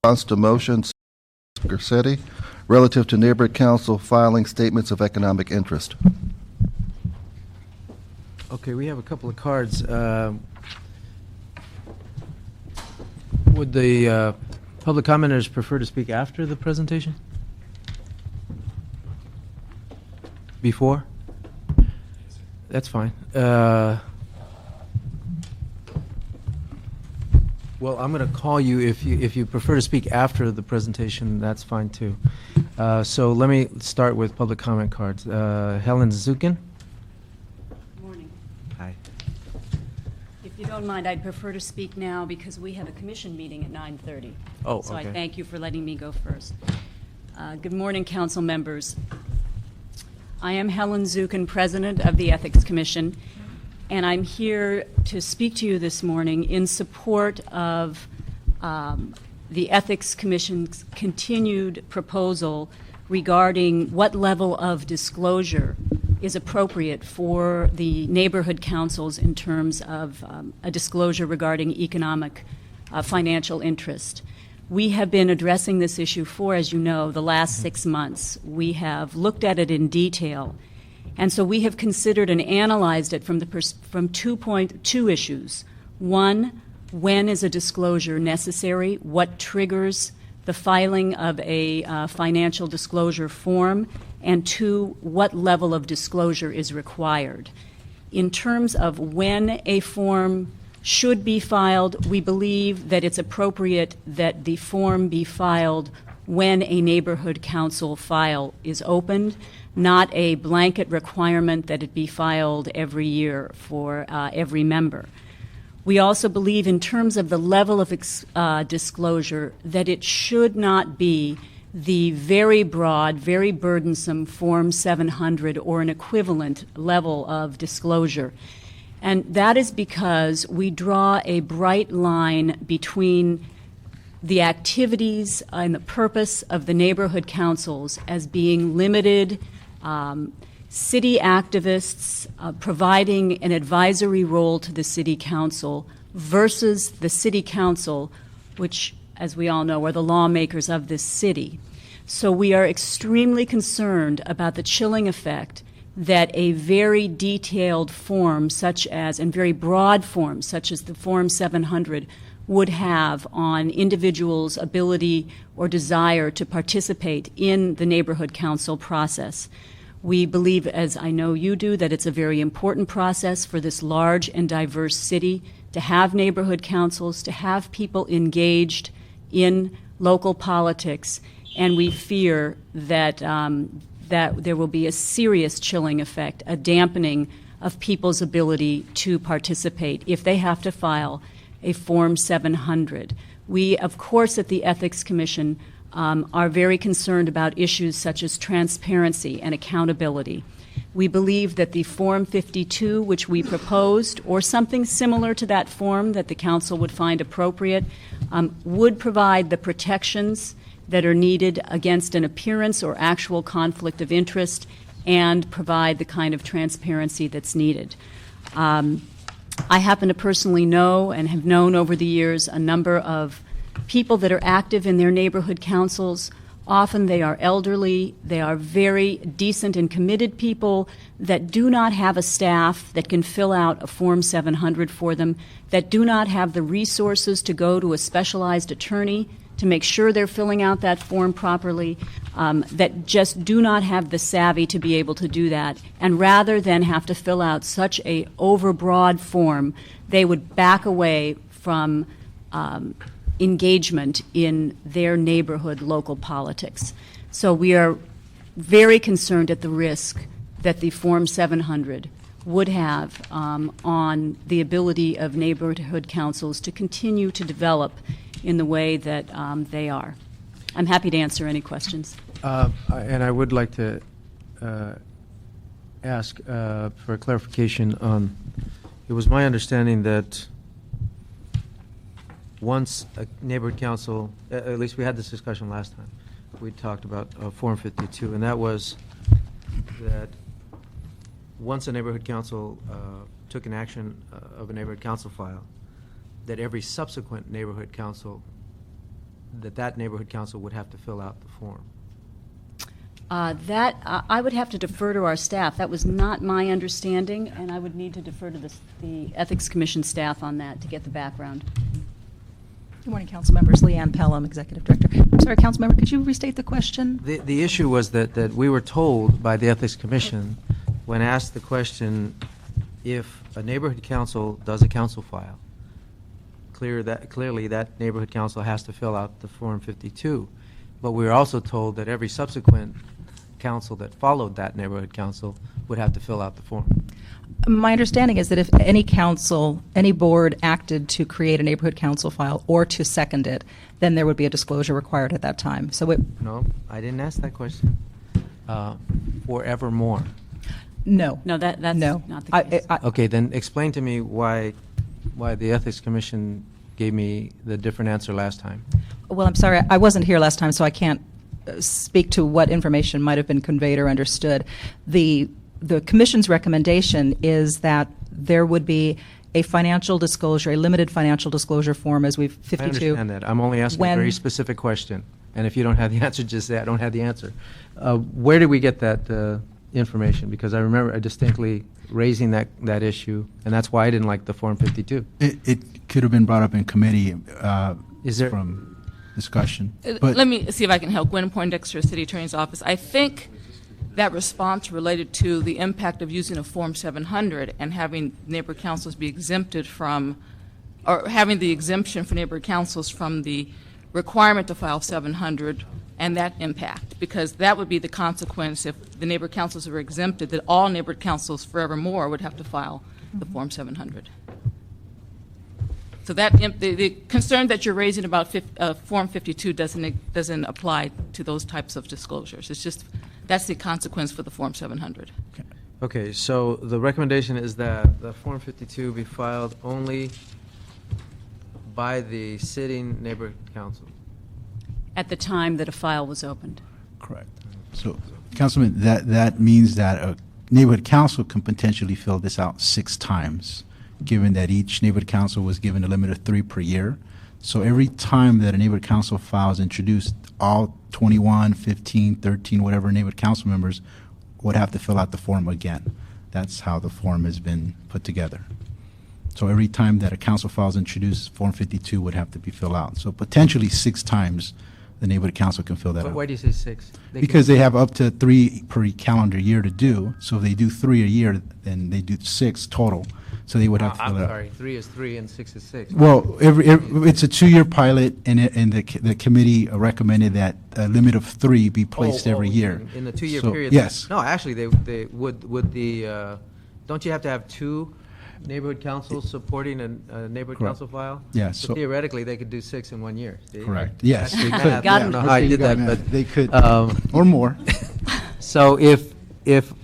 response to motion Garcetti relative to neighborhood council filing statements of economic interest. Okay, we have a couple of cards. Would the public commenters prefer to speak after the presentation? Before? That's fine. Well, I'm going to call you if you prefer to speak after the presentation. That's fine too. So let me start with public comment cards. Helen Zukin. Morning. Hi. If you don't mind, I'd prefer to speak now because we have a commission meeting at 9:30. Oh, So okay. I thank you for letting me go first. Good morning, council members. I am Helen Zukin, President of the Ethics Commission, and I'm here to speak to you this morning in support of the Ethics Commission's continued proposal regarding what level of disclosure is appropriate for the neighborhood councils in terms of a disclosure regarding economic financial interest. We have been addressing this issue for, as you know, the last 6 months. We have looked at it in detail, and so we have considered and analyzed it from two issues. One, when is a disclosure necessary? What triggers the filing of a financial disclosure form? And two, what level of disclosure is required? In terms of when a form should be filed, we believe that it's appropriate that the form be filed when a neighborhood council file is opened, not a blanket requirement that it be filed every year for every member. We also believe in terms of the level of disclosure that it should not be the very broad, very burdensome Form 700 or an equivalent level of disclosure. And that is because we draw a bright line between the activities and the purpose of the neighborhood councils as being limited, city activists providing an advisory role to the city council versus the city council, which, as we all know, are the lawmakers of this city. So we are extremely concerned about the chilling effect that a very detailed form such as, and very broad form such as the Form 700 would have on individuals' ability or desire to participate in the neighborhood council process. We believe, as I know you do, that it's a very important process for this large and diverse city to have neighborhood councils, to have people engaged in local politics, and we fear that that there will be a serious chilling effect, a dampening of people's ability to participate if they have to file a Form 700. We, of course, at the Ethics Commission are very concerned about issues such as transparency and accountability. We believe that the Form 52, which we proposed, or something similar to that form that the Council would find appropriate, would provide the protections that are needed against an appearance or actual conflict of interest and provide the kind of transparency that's needed. I happen to personally know and have known over the years a number of people that are active in their neighborhood councils. Often they are elderly, they are very decent and committed people that do not have a staff that can fill out a Form 700 for them, that do not have the resources to go to a specialized attorney to make sure they're filling out that form properly, that just do not have the savvy to be able to do that. And rather than have to fill out such a overbroad form, they would back away from engagement in their neighborhood local politics. So we are very concerned at the risk that the Form 700 would have on the ability of neighborhood councils to continue to develop in the way that they are. I'm happy to answer any questions. And I would like to ask for a clarification on, it was my understanding that once a neighborhood council, at least we had this discussion last time, we talked about Form 52, and that was that once a neighborhood council took an action of a neighborhood council file, that every subsequent neighborhood council that neighborhood council would have to fill out the form. I would have to defer to our staff. That was not my understanding, and I would need to defer to the Ethics Commission staff on that to get the background. Good morning, council members. Leanne Pelham, Executive Director. I'm sorry, council member, could you restate the question? The issue was that we were told by the Ethics Commission, when asked the question, if a neighborhood council does a council file, clearly that neighborhood council has to fill out the Form 52. But we were also told that every subsequent council that followed that neighborhood council would have to fill out the form. My understanding is that if any council, any board acted to create a neighborhood council file or to second it, then there would be a disclosure required at that time. So it, No, I didn't ask that question. Forevermore. no. No, that's No. not the case. Okay, then explain to me why the Ethics Commission gave me the different answer last time. Well, I'm sorry, I wasn't here last time, so I can't speak to what information might have been conveyed or understood. The commission's recommendation is that there would be a financial disclosure, a limited financial disclosure form, as we've 52. I understand that. I'm only asking a When- very specific question. And if you don't have the answer, just say, I don't have the answer. Where did we get that information? Because I remember distinctly raising that issue, and that's why I didn't like the Form 52. It could have been brought up in committee Is there- from discussion. But Let me see if I can help. Gwen Poindexter, City Attorney's Office. I think that response related to the impact of using a Form 700 and having neighborhood councils be exempted from, or having the exemption for neighborhood councils from the requirement to file 700 and that impact, because that would be the consequence if the neighborhood councils were exempted, that all neighborhood councils forevermore would have to file the Form 700. So that the concern that you're raising about Form 52 doesn't apply to those types of disclosures. It's just that's the consequence for the Form 700. Okay, so the recommendation is that the Form 52 be filed only by the sitting neighborhood council. At the time that a file was opened. correct. So, Councilman, that means that a neighborhood council can potentially fill this out 6 times, given that each neighborhood council was given a limit of 3 per year. So every time that a neighborhood council file is introduced, all 21, 15, 13, whatever neighborhood council members would have to fill out the form again. That's how the form has been put together. So every time that a council file is introduced, Form 52 would have to be filled out. So potentially 6 times the neighborhood council can fill that But out. why do you say 6? Because they have up to 3 per calendar year to do. So if they do 3 a year, then they do 6 total. So they would have to I'm fill it out. sorry, 3 is 3 and 6 is 6. Well, it's a 2-year pilot, and the committee recommended that a limit of 3 be placed every year. In the 2-year So, period? yes. No, actually, they would the, don't you have to have 2 neighborhood councils supporting a neighborhood Correct. council file? Yeah, So so- theoretically, they could do 6 in 1 year. See? Correct. Yes, That's they math. could. I Got don't him. know how I did that, but. They could, um, or more. So if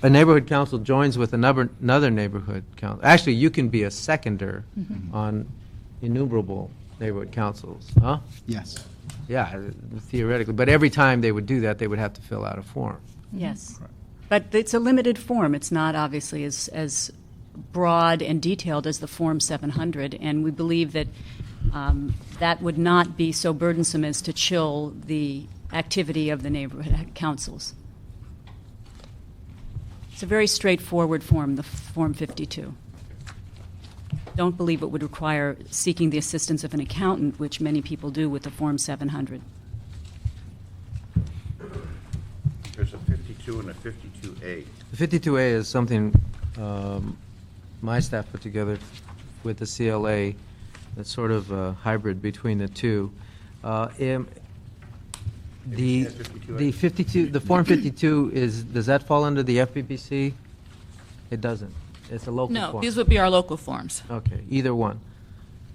a neighborhood council joins with another neighborhood council, actually, you can be a seconder on innumerable neighborhood councils, huh? Yes. Yeah, theoretically. But every time they would do that, they would have to fill out a form. Yes. But it's a limited form. It's not obviously as broad and detailed as the Form 700, and we believe that that would not be so burdensome as to chill the activity of the neighborhood councils. It's a very straightforward form, the Form 52. Don't believe it would require seeking the assistance of an accountant, which many people do with the Form 700. There's a 52 and a 52A. The 52A is something my staff put together with the CLA that's sort of a hybrid between the two. The 52, the Form 52 does that fall under the FPPC? It doesn't. It's a local No, form. these would be our local forms. Okay, either one.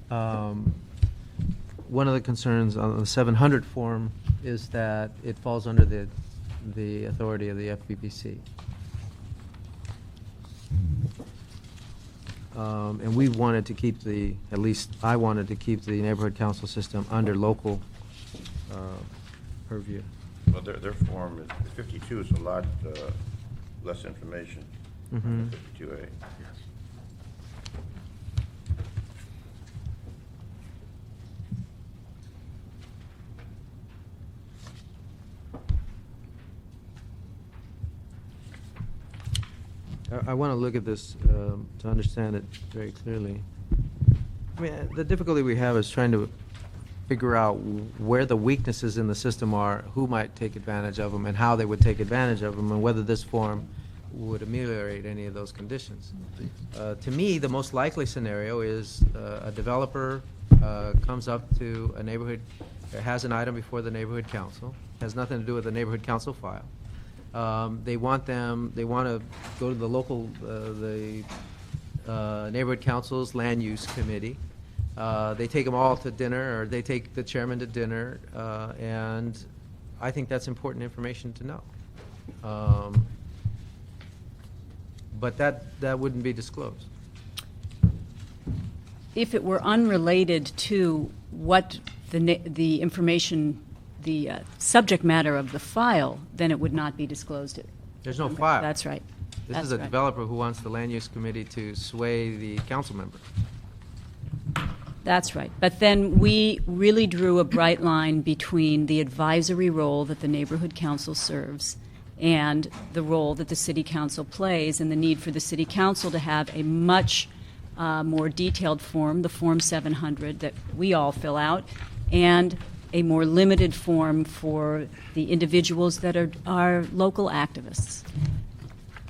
One of the concerns on the 700 form is that it falls under the authority of the FPPC. And we wanted to keep at least I wanted to keep the neighborhood council system under local purview. Well, their form is, 52 is a lot less information than 52A. I want to look at this to understand it very clearly. I mean, the difficulty we have is trying to figure out where the weaknesses in the system are, who might take advantage of them, and how they would take advantage of them, and whether this form would ameliorate any of those conditions. To me, the most likely scenario is a developer comes up to a neighborhood, has an item before the neighborhood council, has nothing to do with the neighborhood council file. They want to go to the local, neighborhood council's land use committee. They take them all to dinner, or they take the chairman to dinner, and I think that's important information to know. But that wouldn't be disclosed. If it were unrelated to what the information, the subject matter of the file, then it would not be disclosed. There's no file. That's right. This That's is a right. developer who wants the land use committee to sway the council member. That's right. But then we really drew a bright line between the advisory role that the neighborhood council serves and the role that the city council plays, and the need for the city council to have a much more detailed form, the Form 700 that we all fill out, and a more limited form for the individuals that are local activists.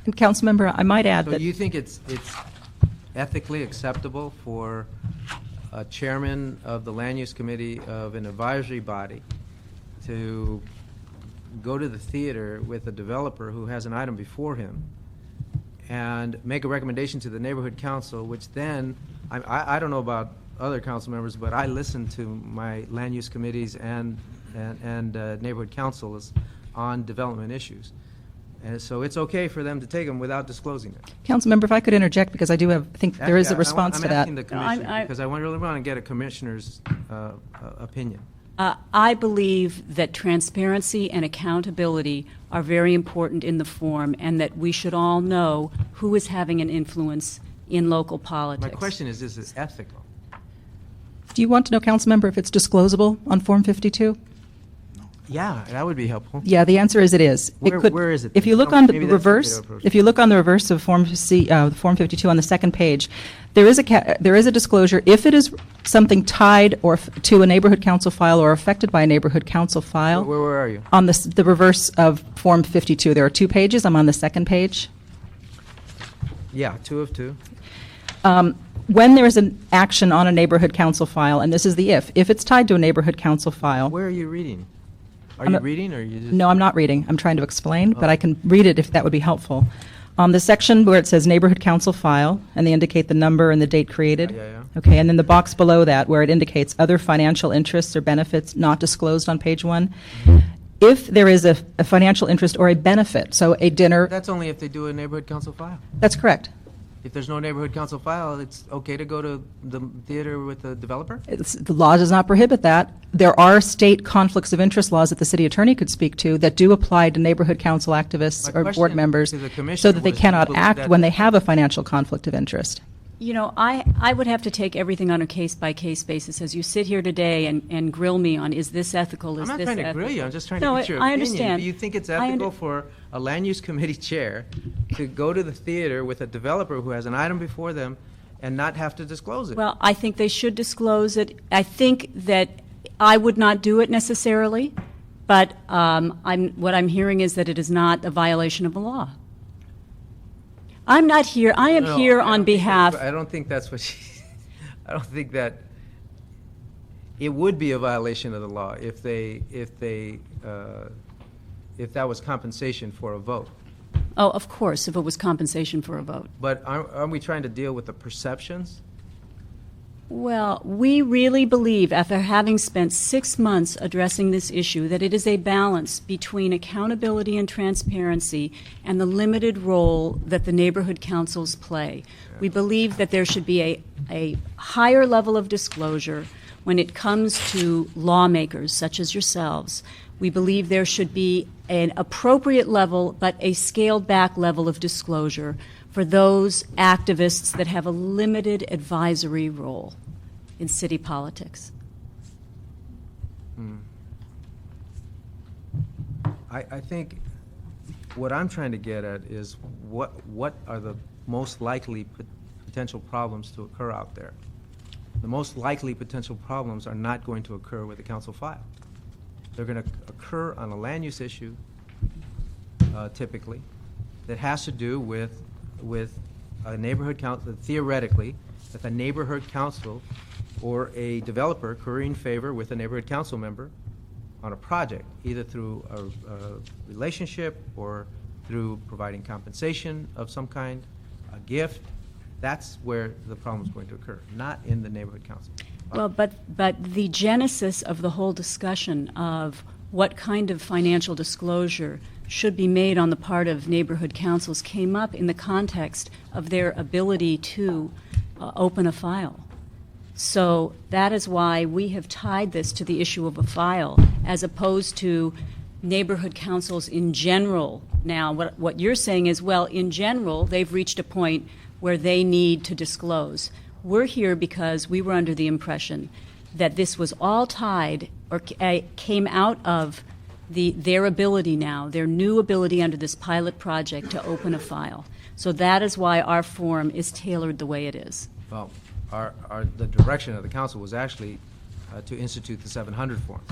And Councilmember, I might add So that you think it's ethically acceptable for a chairman of the land use committee of an advisory body to go to the theater with a developer who has an item before him and make a recommendation to the neighborhood council, which then, I don't know about other council members, but I listen to my land use committees and neighborhood councils on development issues. And so it's okay for them to take them without disclosing it. Councilmember, if I could interject, because I think there is a Actually, response to I'm that. asking the commissioner, I- because I really want to get a commissioner's opinion. I believe that transparency and accountability are very important in the form, and that we should all know who is having an influence in local My politics. question is ethical? Do you want to know, Councilmember, if it's disclosable on Form 52? Yeah, that would be helpful. Yeah, the answer is it is. Where is it If then? you look on the Maybe that's the reverse, way to approach it. if you look on the reverse of Form 52 on the second page, there is a disclosure if it is something tied or to a neighborhood council file or affected by a neighborhood council file. Where are you? On the reverse of Form 52, there are 2 pages. I'm on the second page. Yeah, 2 of 2. When there is an action on a neighborhood council file, and this is the if it's tied to a neighborhood council file. Where are you reading? Are I'm you not- reading, or are you just? No, I'm not reading. I'm trying to explain, but I can read it if that would be helpful. The section where it says neighborhood council file, and they indicate the number and the date created. Yeah. Okay, and then the box below that where it indicates other financial interests or benefits not disclosed on page 1. If there is a financial interest or a benefit, so a dinner, That's only if they do a neighborhood council file. that's correct. If there's no neighborhood council file, it's okay to go to the theater with the developer? The law does not prohibit that. There are state conflicts of interest laws that the city attorney could speak to that do apply to neighborhood council activists My or board question members to the so commissioner that they was, cannot will act that- when they have a financial conflict of interest. You know, I would have to take everything on a case-by-case basis. As you sit here today and grill me on, is this ethical, I'm is not this trying to ethical? grill you, I'm just trying No, to get your I opinion. understand. Do you think it's I ethical under- for a land use committee chair to go to the theater with a developer who has an item before them and not have to disclose it? Well, I think they should disclose it. I think that I would not do it necessarily, but what I'm hearing is that it is not a violation of the law. I'm not here, I am No, here I on don't think behalf, that's- I don't think that's what she, I don't think that it would be a violation of the law if that was compensation for a vote. oh, of course, if it was compensation for a vote. But aren't we trying to deal with the perceptions? Well, we really believe, after having spent 6 months addressing this issue, that it is a balance between accountability and transparency and the limited role that the neighborhood councils play. We believe that there should be a higher level of disclosure when it comes to lawmakers such as yourselves. We believe there should be an appropriate level, but a scaled-back level of disclosure for those activists that have a limited advisory role in city politics. I think what I'm trying to get at is what are the most likely potential problems to occur out there? The most likely potential problems are not going to occur with the council file. They're going to occur on a land use issue, typically, that has to do with a neighborhood council, theoretically, that the neighborhood council or a developer currying favor with a neighborhood council member on a project, either through a relationship or through providing compensation of some kind, a gift. That's where the problem is going to occur, not in the neighborhood council. Well, but the genesis of the whole discussion of what kind of financial disclosure should be made on the part of neighborhood councils came up in the context of their ability to open a file. So that is why we have tied this to the issue of a file, as opposed to neighborhood councils in general. Now, what you're saying is, well, in general, they've reached a point where they need to disclose. We're here because we were under the impression that this was all tied or came out of their ability now, their new ability under this pilot project to open a file. So that is why our form is tailored the way it is. Well, the direction of the council was actually to institute the 700 form,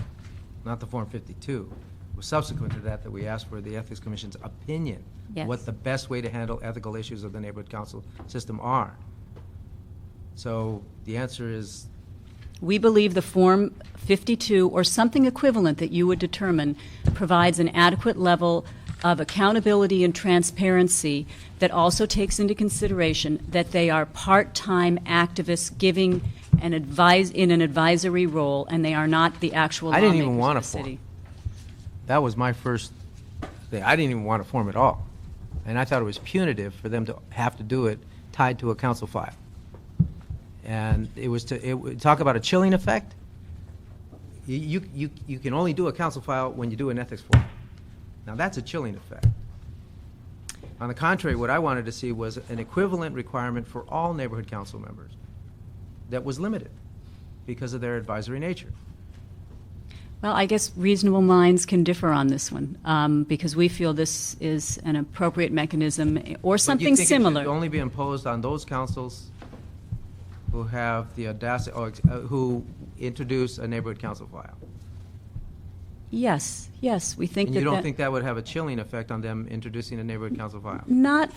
not the Form 52. It was subsequent to that we asked for the Ethics Commission's opinion, Yes. what the best way to handle ethical issues of the neighborhood council system are. So the answer is, We believe the Form 52 or something equivalent that you would determine provides an adequate level of accountability and transparency that also takes into consideration that they are part-time activists giving an advisory role, and they are not the actual I didn't lawmakers even want of a the form. city. that was my first thing. I didn't even want a form at all. And I thought it was punitive for them to have to do it tied to a council file. And talk about a chilling effect. You can only do a council file when you do an ethics form. Now, that's a chilling effect. On the contrary, what I wanted to see was an equivalent requirement for all neighborhood council members that was limited because of their advisory nature. Well, I guess reasonable minds can differ on this one, because we feel this is an appropriate mechanism or something But you think similar. it should only be imposed on those councils who have the audacity, or who introduce a neighborhood council file? Yes, we think And that you don't that- think that would have a chilling effect on them introducing a neighborhood council file? Not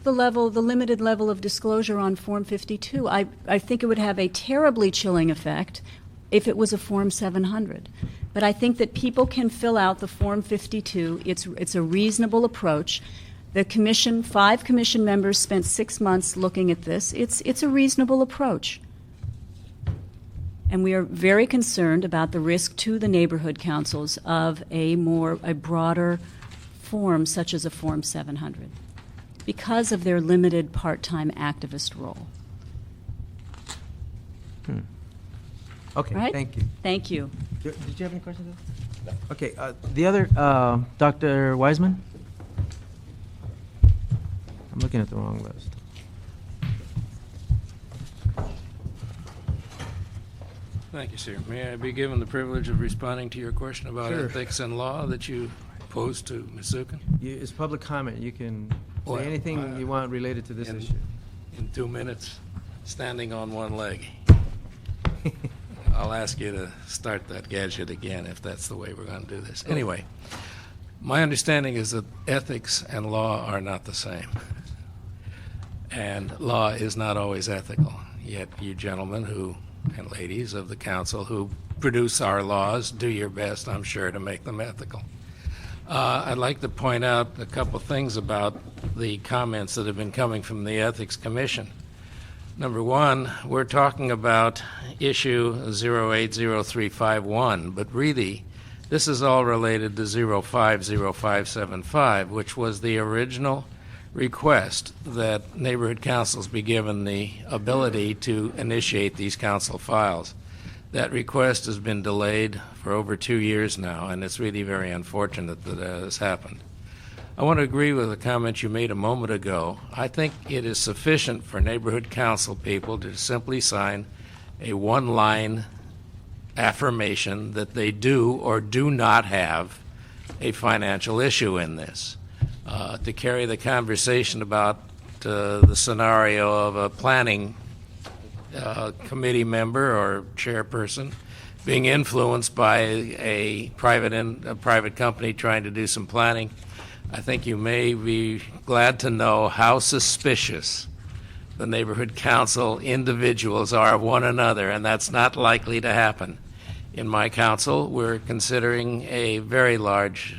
the limited level of disclosure on Form 52. I think it would have a terribly chilling effect if it was a Form 700. But I think that people can fill out the Form 52. It's a reasonable approach. The commission, 5 commission members spent 6 months looking at this. It's a reasonable approach. And we are very concerned about the risk to the neighborhood councils of a broader form such as a Form 700 because of their limited part-time activist role. Okay, Right? thank you. Thank you. Did you have any questions? No. Okay, the other, Dr. Wiseman? I'm looking at the wrong list. Thank you, sir. May I be given the privilege of responding to your question about Sure. ethics and law that you posed to Ms. Zukin? It's public comment. You can Well, say anything you want related to this issue. In 2 minutes, standing on one leg. I'll ask you to start that gadget again if that's the way we're going to do this. Anyway, my understanding is that ethics and law are not the same. And law is not always ethical. Yet you gentlemen and ladies of the council who produce our laws do your best, I'm sure, to make them ethical. I'd like to point out a couple things about the comments that have been coming from the Ethics Commission. Number one, we're talking about issue 080351, but really, this is all related to 050575, which was the original request that neighborhood councils be given the ability to initiate these council files. That request has been delayed for over 2 years now, and it's really very unfortunate that that has happened. I want to agree with the comment you made a moment ago. I think it is sufficient for neighborhood council people to simply sign a one-line affirmation that they do or do not have a financial issue in this. to carry the conversation about the scenario of a planning committee member or chairperson being influenced by a private company trying to do some planning. I think you may be glad to know how suspicious the neighborhood council individuals are of one another, and that's not likely to happen. In my council, we're considering a very large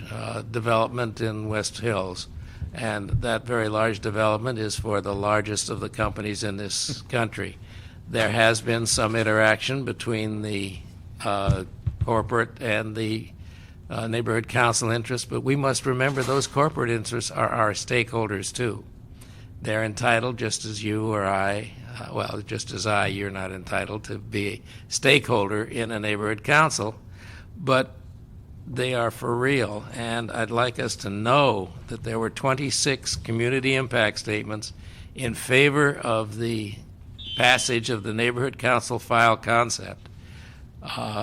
development in West Hills, and that very large development is for the largest of the companies in this country. There has been some interaction between the corporate and the neighborhood council interests, but we must remember those corporate interests are our stakeholders too. They're entitled, just as you or I, just as you're not entitled to be a stakeholder in a neighborhood council, but they are for real. And I'd like us to know that there were 26 community impact statements in favor of the passage of the neighborhood council file concept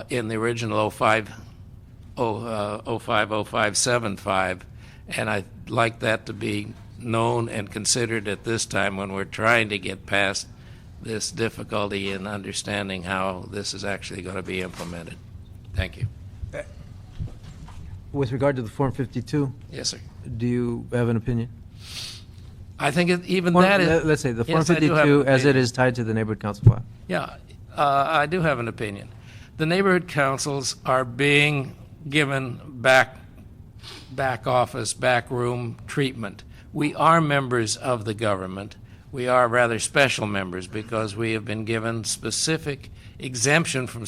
in the original 050575, and I'd like that to be known and considered at this time when we're trying to get past this difficulty in understanding how this is actually going to be implemented. Thank you. With regard to the Form 52, Yes, sir. do you have an opinion? I think even Form- that is... Let's say the Form Yes, I do have 52 an as it opinion. is tied to the neighborhood council file. Yeah, I do have an opinion. The neighborhood councils are being given back office, back room treatment. We are members of the government. We are rather special members because we have been given specific exemption from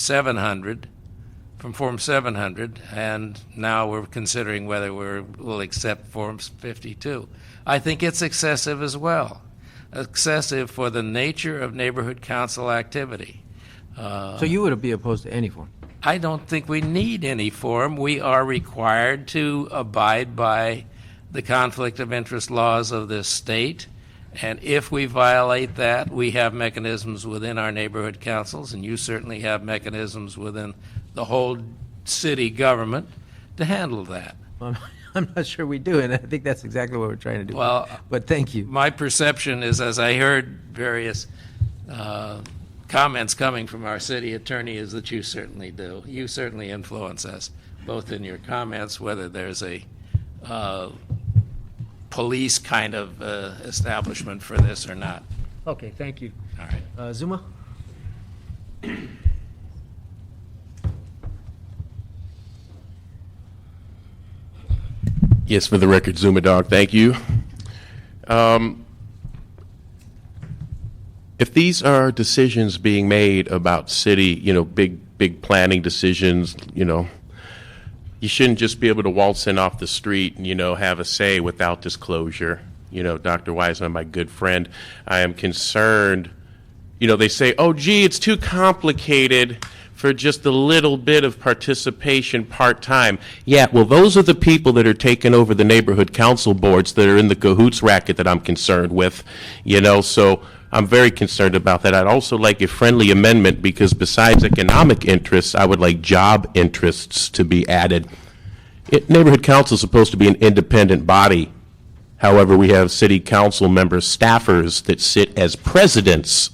Form 700, and now we're considering whether we'll accept Form 52. I think it's excessive as well. Excessive for the nature of neighborhood council activity. So you would be opposed to any form? I don't think we need any form. We are required to abide by the conflict of interest laws of this state, and if we violate that, we have mechanisms within our neighborhood councils, and you certainly have mechanisms within the whole city government to handle that. I'm not sure we do, and I think that's exactly what we're trying to do. Well, but thank you. My perception is, as I heard various comments coming from our city attorney, is that you certainly do. You certainly influence us, both in your comments, whether there's a police kind of establishment for this or not. Okay, thank you. All right. Zuma? Yes, for the record, Zuma Dog, thank you. If these are decisions being made about city, big planning decisions, you shouldn't just be able to waltz in off the street and, have a say without disclosure. Dr. Wiseman, my good friend, I am concerned. They say, oh, gee, it's too complicated for just a little bit of participation part-time. Yeah, well, those are the people that are taking over the neighborhood council boards that are in the cahoots racket that I'm concerned with, so I'm very concerned about that. I'd also like a friendly amendment because besides economic interests, I would like job interests to be added. Neighborhood council is supposed to be an independent body. However, we have city council members, staffers that sit as presidents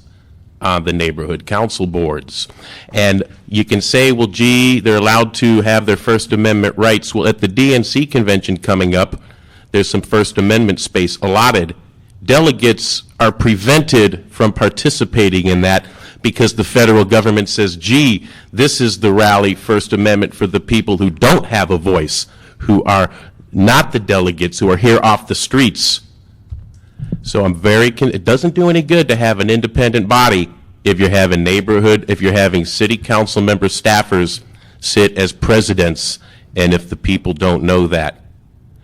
on the neighborhood council boards. And you can say, well, gee, they're allowed to have their First Amendment rights. Well, at the DNC convention coming up, there's some First Amendment space allotted. Delegates are prevented from participating in that because the federal government says, gee, this is the rally First Amendment for the people who don't have a voice, who are not the delegates, who are here off the streets. So it doesn't do any good to have an independent body if you're having city council member staffers sit as presidents, and if the people don't know that.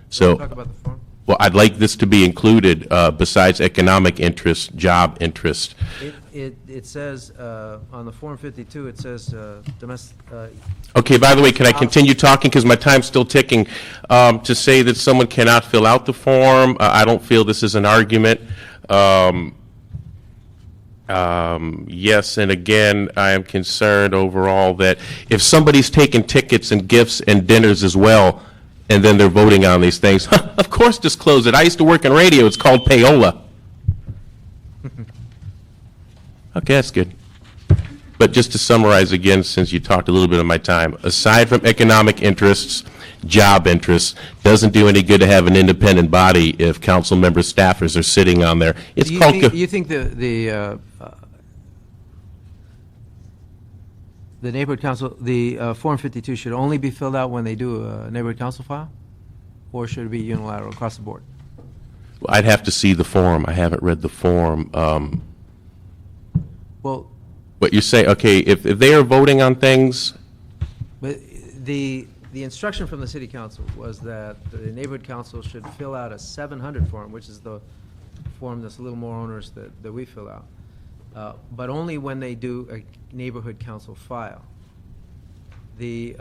So, Talk about the form. well, I'd like this to be included besides economic interest, job interest. It says, on the Form 52, it says domestic, Okay, by the way, can I continue talking because my time's still ticking? To say that someone cannot fill out the form, I don't feel this is an argument. Yes, and again, I am concerned overall that if somebody's taking tickets and gifts and dinners as well, and then they're voting on these things. Of course, disclose it. I used to work in radio. It's called payola. Okay, that's good. But just to summarize again, since you talked a little bit of my time, aside from economic interests, job interests, doesn't do any good to have an independent body if council members, staffers are sitting on there. It's Do you called. think, you think the neighborhood council, the Form 52 should only be filled out when they do a neighborhood council file? Or should it be unilateral across the board? I'd have to see the form. I haven't read the form. Well, What you say, okay, if they are voting on things, but the instruction from the city council was that the neighborhood council should fill out a 700 form, which is the form that's a little more onerous that we fill out, but only when they do a neighborhood council file. The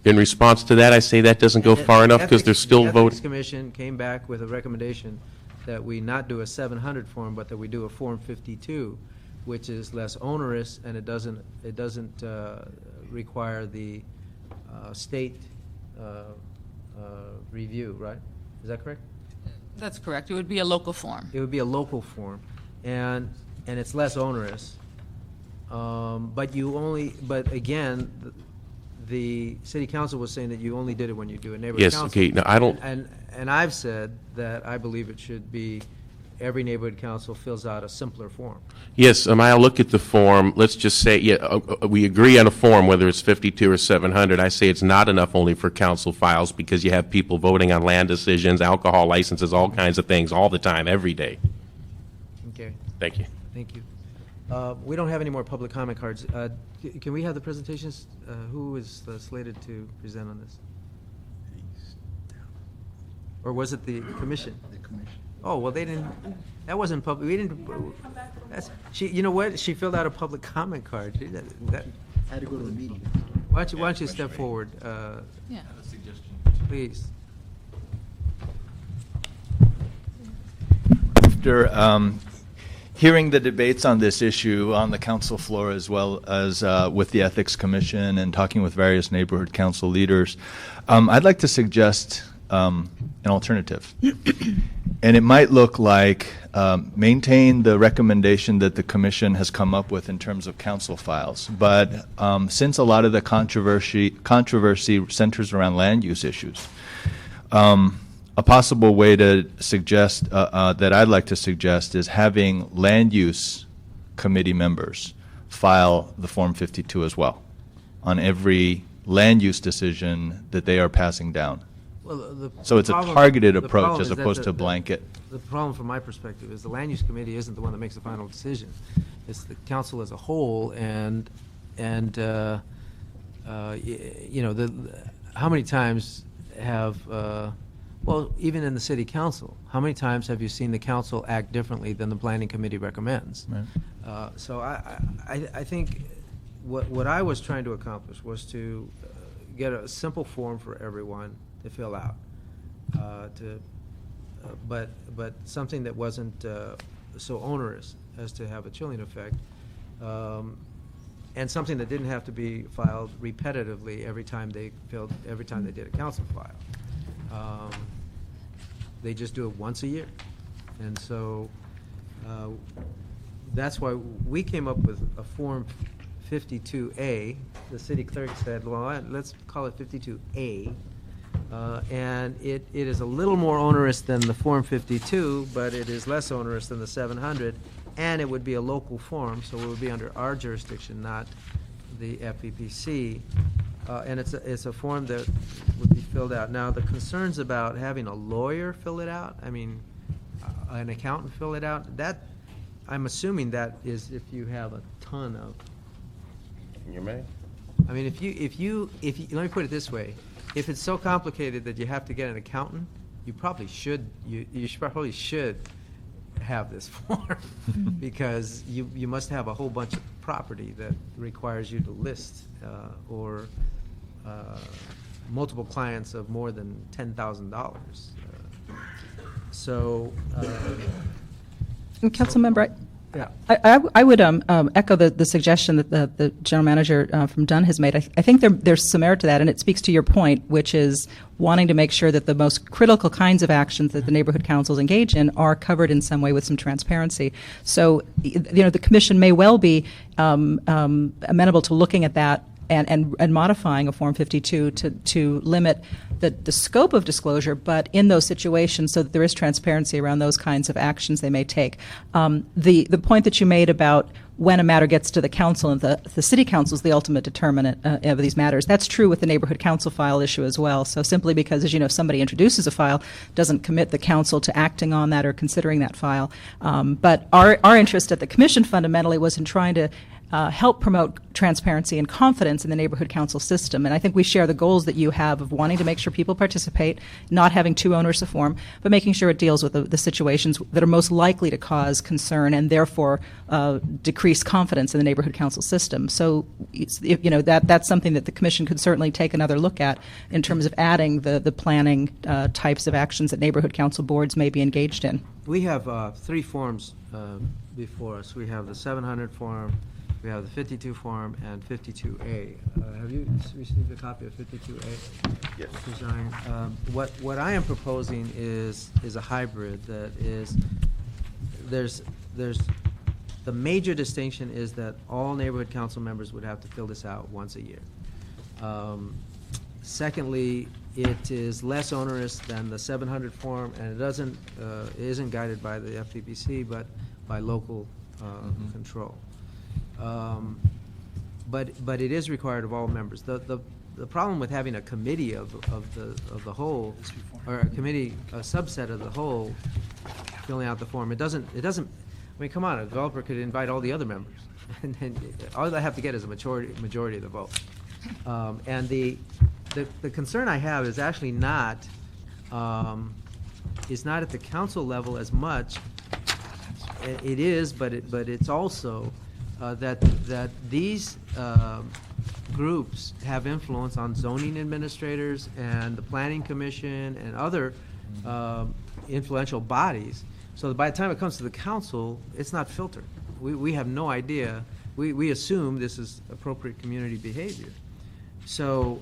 in response to that, I say that doesn't go far enough because they're still The Ethics voting. Commission came back with a recommendation that we not do a 700 form, but that we do a Form 52, which is less onerous, and it doesn't require the state review, right? Is that correct? That's correct. It would be a local form. It would be a local form, and it's less onerous. But again, the city council was saying that you only did it when you do a neighborhood Yes, council. okay, now I don't, And I've said that I believe it should be every neighborhood council fills out a simpler form. yes, I'll look at the form. Let's just say, we agree on a form, whether it's 52 or 700. I say it's not enough only for council files because you have people voting on land decisions, alcohol licenses, all kinds of things all the time, every day. Okay, Thank you. thank you. We don't have any more public comment cards. Can we have the presentations? Who is slated to present on this? Or was it the commission? The commission. Oh, well, they didn't, that wasn't public, we didn't, you know what? She filled out a public comment card. I had to go to the meeting. Why don't you step forward, Yeah. please? After hearing the debates on this issue on the council floor as well as with the Ethics Commission and talking with various neighborhood council leaders, I'd like to suggest an alternative. And it might look like maintain the recommendation that the commission has come up with in terms of council files. But since a lot of the controversy centers around land use issues, a possible way to suggest that I'd like to suggest is having land use committee members file the Form 52 as well on every land use decision that they are passing down. Well, So it's a problem- targeted the approach problem as is that opposed to blanket. The problem from my perspective is the land use committee isn't the one that makes the final decision. It's the council as a whole, and you know, how many times have, well, even in the city council, how many times have you seen the council act differently than the planning committee recommends? Right. So I think what I was trying to accomplish was to get a simple form for everyone to fill out, but something that wasn't so onerous as to have a chilling effect, and something that didn't have to be filed repetitively every time they did a council file. They just do it once a year, and so that's why we came up with a Form 52A. The city clerk said, well, let's call it 52A. And it is a little more onerous than the Form 52, but it is less onerous than the 700, and it would be a local form, so it would be under our jurisdiction, not the FEPC. And it's a form that would be filled out. Now, the concerns about having a lawyer fill it out, I mean, an accountant fill it out, that, I'm assuming that is if you have a ton of, You may. I mean, if you, let me put it this way. If it's so complicated that you have to get an accountant, you probably should have this form, because you must have a whole bunch of property that requires you to list, or multiple clients of more than $10,000. So, And Councilmember, Yeah. I would echo the suggestion that the general manager from Dunn has made. I think there's some merit to that, and it speaks to your point, which is wanting to make sure that the most critical kinds of actions that the neighborhood councils engage in are covered in some way with some transparency. So, the commission may well be amenable to looking at that and modifying a Form 52 to limit the scope of disclosure, but in those situations so that there is transparency around those kinds of actions they may take. The point that you made about when a matter gets to the council, and the city council is the ultimate determinant of these matters, that's true with the neighborhood council file issue as well. So simply because, as you know, somebody introduces a file doesn't commit the council to acting on that or considering that file. But our interest at the commission fundamentally was in trying to help promote transparency and confidence in the neighborhood council system. And I think we share the goals that you have of wanting to make sure people participate, not having too onerous a form, but making sure it deals with the situations that are most likely to cause concern and therefore decrease confidence in the neighborhood council system. So, that's something that the commission could certainly take another look at in terms of adding the planning types of actions that neighborhood council boards may be engaged in. We have 3 forms before us. We have the 700 form, we have the 52 form, and 52A. Have you received a copy of 52A? Yes. Design. What I am proposing is a hybrid that is, there's the major distinction is that all neighborhood council members would have to fill this out once a year. Secondly, it is less onerous than the 700 form, and it isn't guided by the FPPC, but by local control. But it is required of all members. The problem with having a committee of the whole, or a subset of the whole, filling out the form, it doesn't. I mean, come on, a developer could invite all the other members, and all they have to get is a majority of the vote. And the concern I have is actually not at the council level as much. It is, but it's also that these groups have influence on zoning administrators and the planning commission and other influential bodies. So by the time it comes to the council, it's not filtered. We have no idea. We assume this is appropriate community behavior. So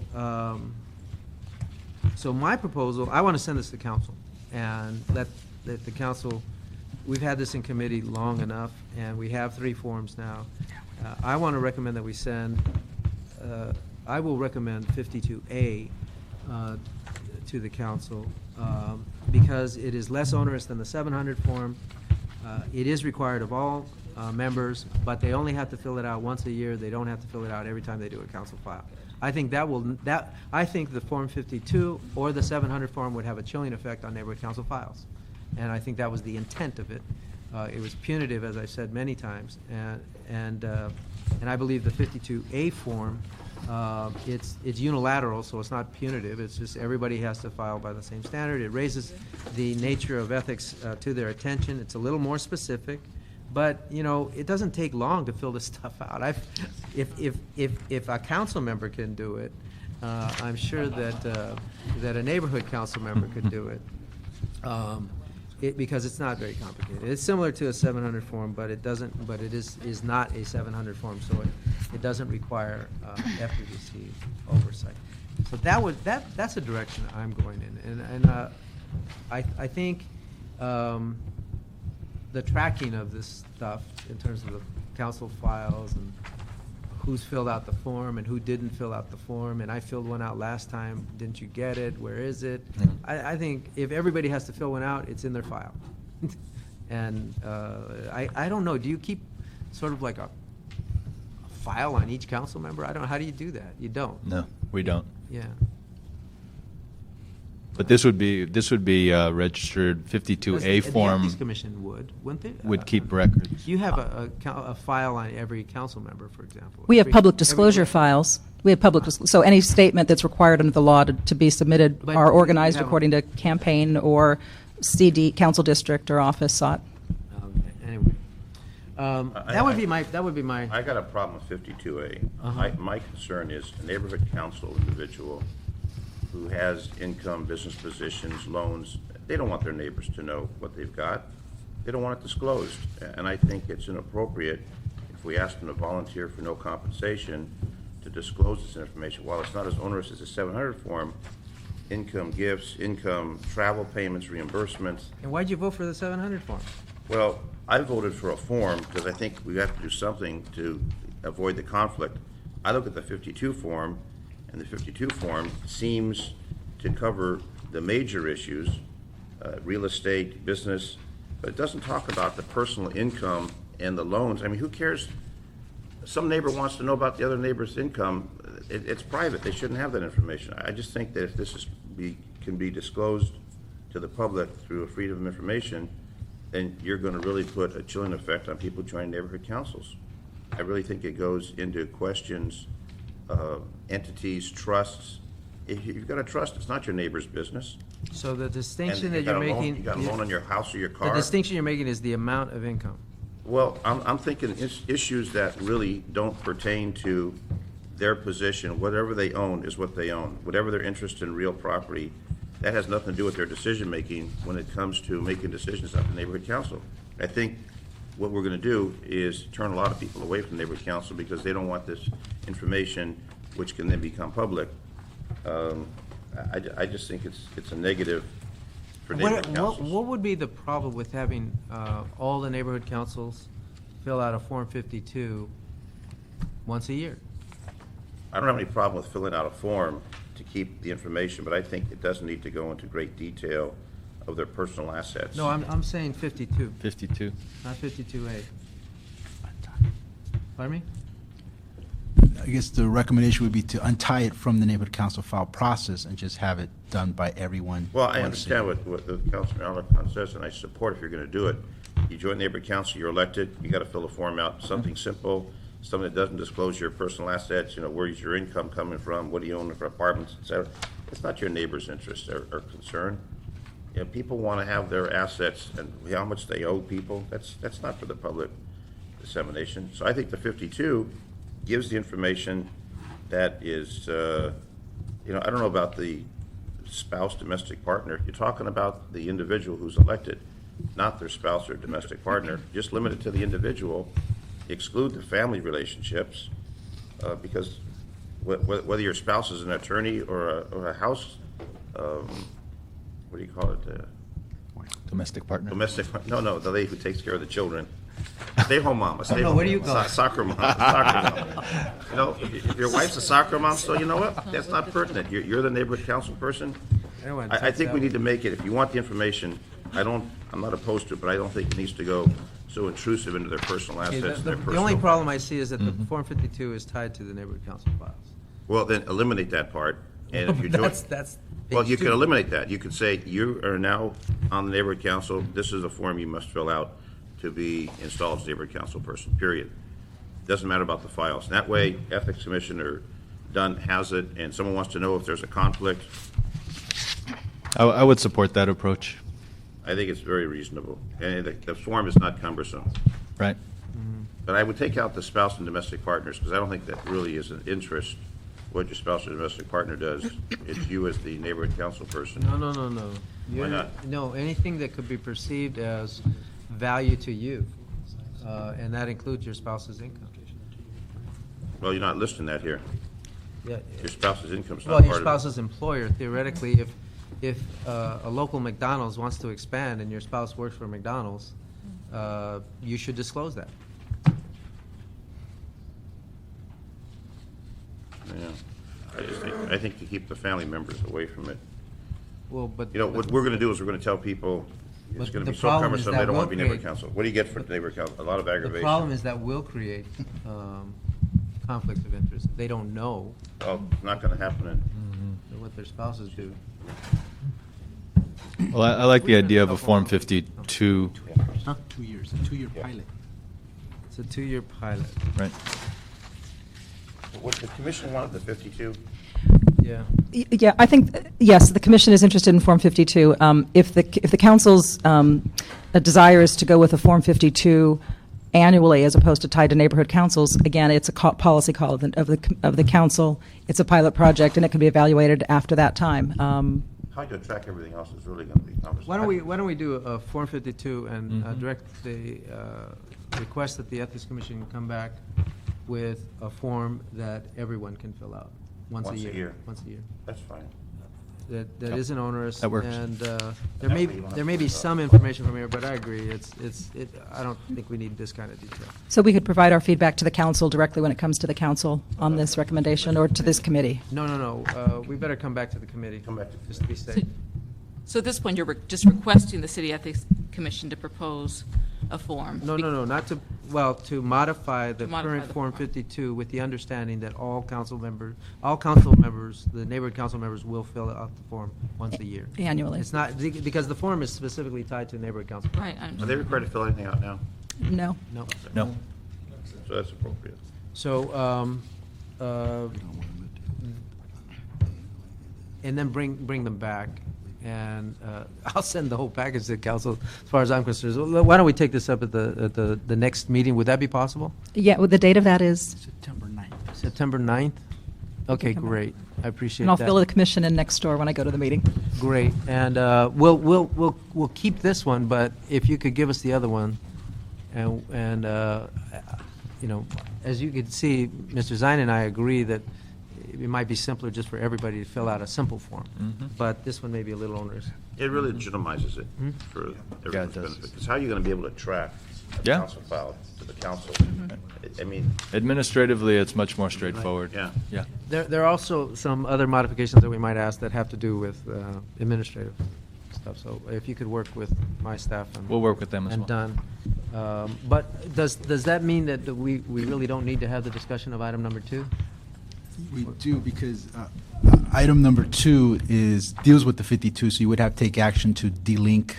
so my proposal, I want to send this to council and let the council. We've had this in committee long enough, and we have 3 forms now. I want to recommend that we send, I will recommend 52A to the council because it is less onerous than the 700 form. It is required of all members, but they only have to fill it out once a year. They don't have to fill it out every time they do a council file. I think I think the Form 52 or the 700 form would have a chilling effect on neighborhood council files. And I think that was the intent of it. It was punitive, as I've said many times, and I believe the 52A form, it's unilateral, so it's not punitive. It's just everybody has to file by the same standard. It raises the nature of ethics to their attention. It's a little more specific, but it doesn't take long to fill this stuff out. If a council member can do it, I'm sure that a neighborhood council member could do it. Because it's not very complicated. It's similar to a 700 form, but it doesn't. But it is not a 700 form, so it doesn't require FPPC oversight. So that's a direction I'm going in, and I think the tracking of this stuff in terms of the council files and who's filled out the form and who didn't fill out the form, and I filled one out last time. Didn't you get it? Where is it? I think if everybody has to fill one out, it's in their file. And I don't know. Do you keep sort of like a file on each council member? I don't know. How do you do that? You don't. No, we don't. Yeah. But this would be registered 52A The form. Ethics Commission wouldn't they? Would keep records. You have a file on every council member, for example. We have public disclosure files. We have so any statement that's required under the law to be submitted But are you organized have- according to campaign or CD, council district or office sought. Anyway, that would be my. I got a problem with 52A. My concern is a neighborhood council individual who has income, business positions, loans. They don't want their neighbors to know what they've got. They don't want it disclosed. And I think it's inappropriate if we ask them to volunteer for no compensation to disclose this information. While it's not as onerous as a 700 form, income gifts, income travel payments, reimbursements. And why'd you vote for the 700 form? Well, I voted for a form because I think we have to do something to avoid the conflict. I look at the 52 form, and the 52 form seems to cover the major issues, real estate, business, but it doesn't talk about the personal income and the loans. I mean, who cares? Some neighbor wants to know about the other neighbor's income. It's private. They shouldn't have that information. I just think that if this can be disclosed to the public through a freedom of information, then you're going to really put a chilling effect on people joining neighborhood councils. I really think it goes into questions, entities, trusts. If you've got a trust, it's not your neighbor's business. So the distinction And that you got you're a loan- making. You got a loan on your house or your car. The distinction you're making is the amount of income. Well, I'm thinking issues that really don't pertain to their position. Whatever they own is what they own. Whatever their interest in real property, that has nothing to do with their decision-making when it comes to making decisions at the neighborhood council. I think what we're going to do is turn a lot of people away from neighborhood council because they don't want this information, which can then become public. I just think it's a negative for neighborhood councils. What would be the problem with having all the neighborhood councils fill out a Form 52 once a year? I don't have any problem with filling out a form to keep the information, but I think it doesn't need to go into great detail of their personal assets. No, I'm saying 52, 52. not 52A. Pardon me? I guess the recommendation would be to untie it from the neighborhood council file process and just have it done by everyone. Well, I once a understand year. what the Councilman Alarcon says, and I support if you're going to do it. You join neighborhood council, you're elected, you got to fill a form out, something simple, something that doesn't disclose your personal assets, where's your income coming from, what do you own for apartments, et cetera. It's not your neighbor's interest or concern. People want to have their assets and how much they owe people. That's not for the public dissemination. So I think the 52 gives the information that is, I don't know about the spouse, domestic partner. You're talking about the individual who's elected, not their spouse or domestic partner. Just limit it to the individual, exclude the family relationships, because whether your spouse is an attorney or a house, what do you call it? Domestic partner. No, the lady who takes care of the children. Stay-home mom. No, what do you call it? Soccer mom. Soccer mom. If your wife's a soccer mom, so you know what? That's not pertinent. You're the neighborhood council person. I think we need to make it, if you want the information, I'm not opposed to it, but I don't think it needs to go so intrusive into their personal Okay, assets. and their the only personal- problem I see is that the Form 52 is tied to the neighborhood council files. Well, then eliminate that part, and if you join. That's. Well, you page can two. eliminate that. You could say, you are now on the neighborhood council, this is a form you must fill out to be installed as neighborhood council person, period. Doesn't matter about the files. And that way, Ethics Commissioner Dunn has it, and someone wants to know if there's a conflict, I would support that approach. I think it's very reasonable. And the form is not cumbersome. Right. But I would take out the spouse and domestic partners, because I don't think that really is an interest, what your spouse or domestic partner does. It's you as the neighborhood council person. No. Why You're- not? No, anything that could be perceived as value to you, and that includes your spouse's income. Well, you're not listing that here. Yeah. Your spouse's income's Well, not your part of it. spouse's employer, theoretically, if a local McDonald's wants to expand and your spouse works for McDonald's, you should disclose that. Yeah. I think to keep the family members away from it. Well, but. What we're gonna do is we're gonna tell people it's But gonna the be so problem is cumbersome, that they don't wanna will be neighborhood create- council. What do you get for neighborhood council? A lot of The aggravation. problem is that will create conflict of interest. They don't know Well, it's not gonna happen in. what their spouses do. Well, I like the idea of a Form 52. 2 years, a 2-year pilot. It's a 2-year pilot. Right. What the commission wanted, the 52? Yeah. Yeah, I think, yes, the commission is interested in Form 52. If the council's desire is to go with a Form 52 annually as opposed to tied to neighborhood councils, again, it's a policy call of the council. It's a pilot project, and it can be evaluated after that time. How you track everything else is really going to be a conversation. Why don't we do a Form 52 and direct the request that the Ethics Commission come back with a form that everyone can fill out once a year. Once a year. That's fine. That isn't onerous. That works. And there may be some information from here, but I agree, I don't think we need this kind of detail. So we could provide our feedback to the council directly when it comes to the council on this recommendation, or to this committee? No. We better come back to the committee. Come back to just to be safe. So at this point, you're just requesting the City Ethics Commission to propose a form? No, not to, to modify the Modify current the Form form. 52 with the understanding that all council members, the neighborhood council members will fill out the form once a year. Annually? It's not, because the form is specifically tied to neighborhood council. Right, I Are understand. they required to fill anything out now? No. No. No. So that's appropriate. So, and then bring them back, and I'll send the whole package to the council, as far as I'm concerned. So why don't we take this up at the next meeting? Would that be possible? Yeah, well, the date of that is, September 9th? Okay, come back. great. I appreciate and I'll that. fill the commission in next door when I go to the meeting. Great. And we'll keep this one, but if you could give us the other one, and as you can see, Mr. Zine and I agree that it might be simpler just for everybody to fill out a simple form. But this one may be a little onerous. It really legitimizes it for everyone's does. benefit. Because how are you going to be able to track a Yeah. council file to the council? I mean, Administratively, it's much more straightforward. yeah. Yeah. There are also some other modifications that we might ask that have to do with administrative stuff. So if you could work with my staff and We'll work with them as and well. done. But does that mean that we really don't need to have the discussion of item number 2? We do, because item number 2 deals with the 52, so you would have to take action to delink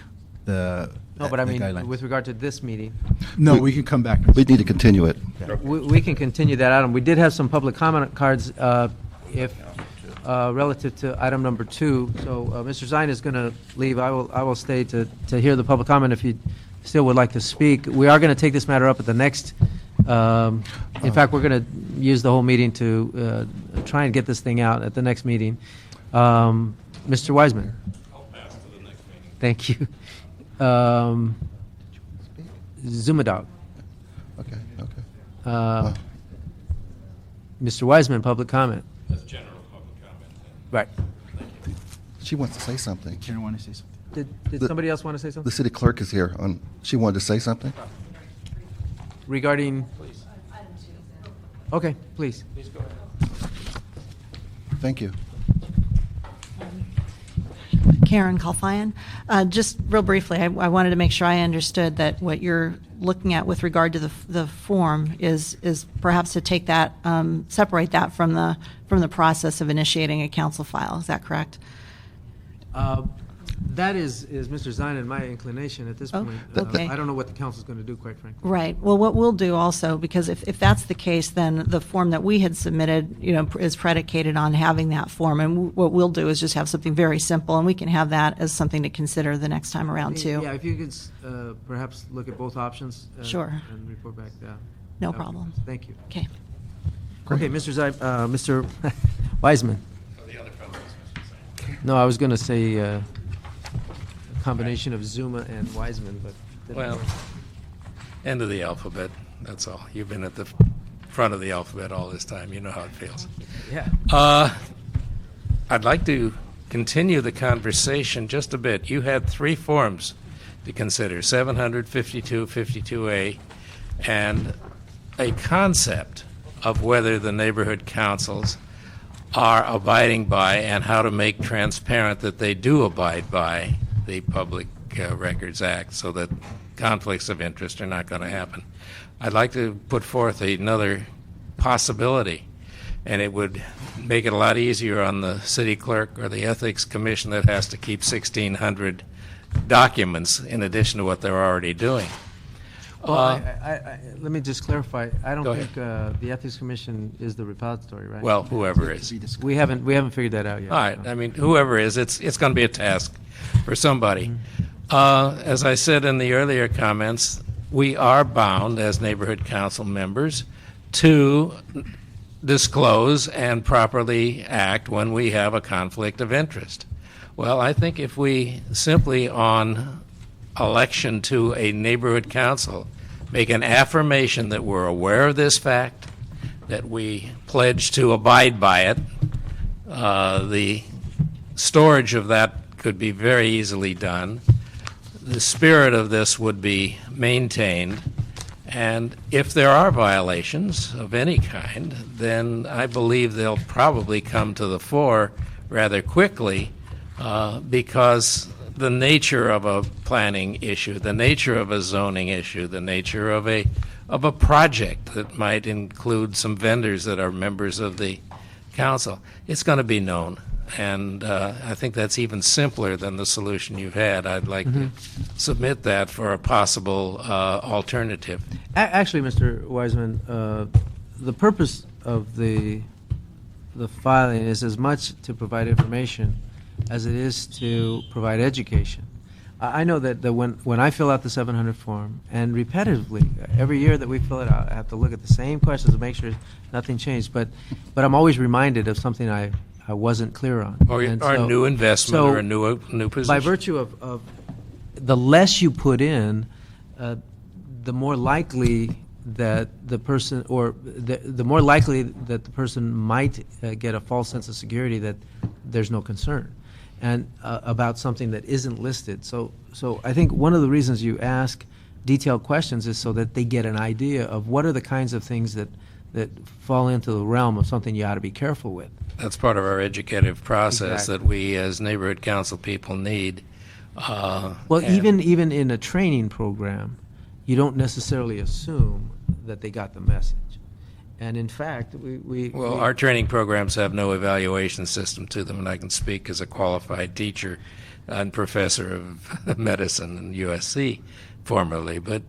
the No, but I the mean, guidelines. with regard to this meeting, No, we can come back. We need to continue it. we can continue that item. We did have some public comment cards relative to item number 2. So Mr. Zine is going to leave. I will stay to hear the public comment if you still would like to speak. We are going to take this matter up at the next. In fact, we're going to use the whole meeting to try and get this thing out at the next meeting. Mr. Wiseman. I'll pass to the next meeting. Thank you. Zumadog. Okay. Mr. Wiseman, public comment. That's general public comment. Right. She wants to say something. Karen, want to say something? Did The- somebody else want to say The something? city clerk is here. She wanted to say something? Regarding? Okay, please. Thank you. Karen Kalfayan. Just real briefly, I wanted to make sure I understood that what you're looking at with regard to the form is perhaps to take that, separate that from the process of initiating a council file. Is that correct? That is Mr. Zine and my inclination at this Oh, point. okay. I don't know what the council's going to do, quite frankly. Right. Well, what we'll do also, because if that's the case, then the form that we had submitted, is predicated on having that form. And what we'll do is just have something very simple, and we can have that as something to consider the next time around too. Yeah, if you could perhaps look at both options. Sure. And report back. No Okay. problem. Thank you. Okay. Okay, Mr. Wiseman. The other fellow is Mr. Zine. No, I was going to say a combination of Zuma and Wiseman, but. didn't Well, work. end of the alphabet, that's all. You've been at the front of the alphabet all this time. You know how it feels. Yeah. I'd like to continue the conversation just a bit. You had 3 forms to consider, 700, 52, 52A, and a concept of whether the neighborhood councils are abiding by and how to make transparent that they do abide by the Public Records Act so that conflicts of interest are not going to happen. I'd like to put forth another possibility, and it would make it a lot easier on the city clerk or the ethics commission that has to keep 1,600 documents in addition to what they're already doing. Well, let me just clarify. I don't Go think the Ethics Commission is the repository, right? Well, whoever is. we haven't figured that out yet. All right. I mean, whoever is, it's going to be a task for somebody. As I said in the earlier comments, we are bound as neighborhood council members to disclose and properly act when we have a conflict of interest. Well, I think if we simply on election to a neighborhood council make an affirmation that we're aware of this fact, that we pledge to abide by it, the storage of that could be very easily done. The spirit of this would be maintained. And if there are violations of any kind, then I believe they'll probably come to the fore rather quickly because the nature of a planning issue, the nature of a zoning issue, the nature of a project that might include some vendors that are members of the council, it's going to be known. And I think that's even simpler than the solution you've had. I'd like to submit that for a possible alternative. Actually, Mr. Wiseman, the purpose of the filing is as much to provide information as it is to provide education. I know that when I fill out the 700 form, and repetitively, every year that we fill it out, I have to look at the same questions to make sure nothing changed. But I'm always reminded of something I wasn't clear on. Or And a so- new investment so or a new position. by virtue of the less you put in, the more likely that the person, or the more likely that the person might get a false sense of security that there's no concern, and about something that isn't listed. So I think one of the reasons you ask detailed questions is so that they get an idea of what are the kinds of things that fall into the realm of something you ought to be careful with. That's part of our educative process Exactly. that we as neighborhood council people need. Well, And- even in a training program, you don't necessarily assume that they got the message. And in fact, Well, our training programs have no evaluation system to them, and I can speak as a qualified teacher and professor of medicine in USC formerly. But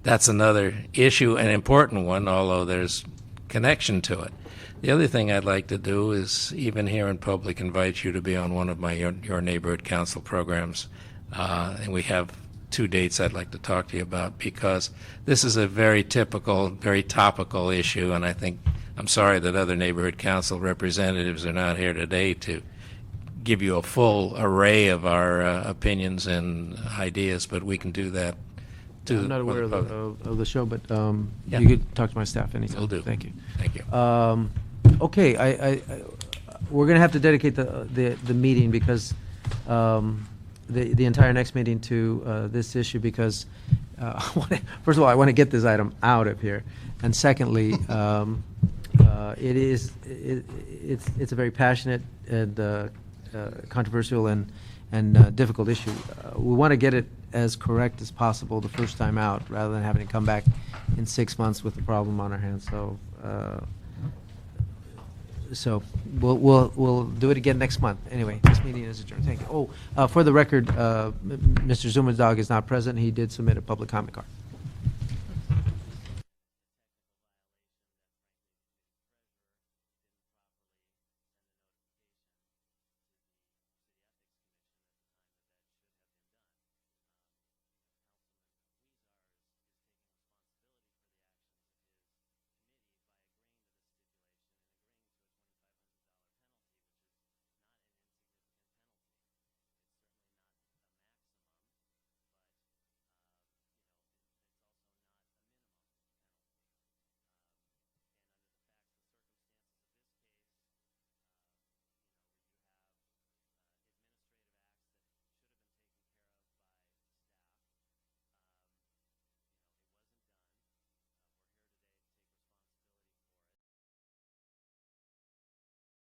that's another issue, an important one, although there's connection to it. The other thing I'd like to do is, even here in public, invite you to be on one of your neighborhood council programs. And we have 2 dates I'd like to talk to you about, because this is a very typical, very topical issue, and I think, I'm sorry that other neighborhood council representatives are not here today to give you a full array of our opinions and ideas, but we can do that too. I'm not aware with of the show, but Yeah. you could talk to my staff anytime. Will do. Thank you. Thank you. Okay, we're going to have to dedicate the meeting because the entire next meeting to this issue, because first of all, I want to get this item out of here, and secondly, it's a very passionate and controversial and difficult issue. We want to get it as correct as possible the first time out, rather than having to come back in 6 months with the problem on our hands. So we'll do it again next month. Anyway, this meeting is adjourned. Thank you. For the record, Mr. Zumerdog is not present. He did submit a public comment card.